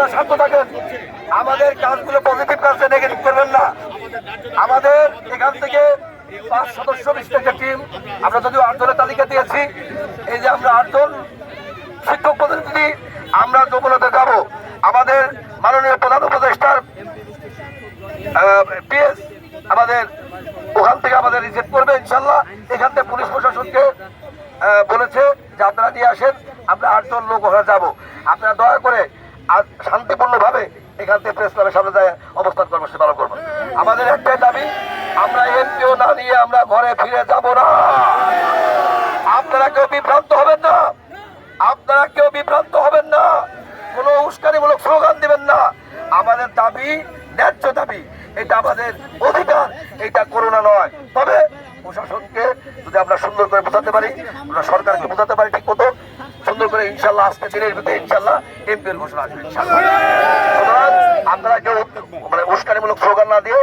আপনারা শান্ত থাকেন, আমাদের কাজগুলো পজিটিভ কাজে নেগেটিভ করবেন না। আমাদের এখান থেকে 5 সদস্য বিশিষ্ট টিম, আমরা যদিও 8 জনের তালিকা দিয়েছি, এই যে আমরা 8 জন শিক্ষক প্রতিনিধি আমরা যমুনাতে যাব। আমাদের মাননীয় প্রধান উপদেষ্টার পিএস আমাদের ওখান থেকে আমাদের রিসিভ করবে ইনশাল্লাহ। এখান থেকে পুলিশ প্রশাসনকে বলেছে যে আপনারা নিয়ে আসেন, আমরা 8 জন লোক ওখানে যাবো। আপনারা দয়া করে শান্তিপূর্ণভাবে এখান থেকে প্রেস ক্লাবের সামনে যায় অবস্থান কর্মসূচি পালন করবো। আমাদের একটাই দাবি, আমরা এমপিও না নিয়ে আমরা ঘরে ফিরে যাব না। আপনারা কেউ বিভ্রান্ত হবেন না, আপনারা কেউ বিভ্রান্ত হবেন না, কোনো উস্কানিমূলক স্লোগান দিবেন না। আমাদের দাবি ন্যায্য দাবি, এটা আমাদের অধিকার, এটা করোনা নয়। তবে প্রশাসনকে যদি আমরা সুন্দর করে বোঝাতে পারি, আমরা সরকারকে বোঝাতে পারি ঠিক মতো সুন্দর করে, ইনশাল্লাহ আজকে দিনের ভিতরে ইনশাল্লাহ এমপির ঘোষণা আসবে ইনশাল্লাহ। আপনারা কেউ উস্কানিমূলক স্লোগান না দিয়ে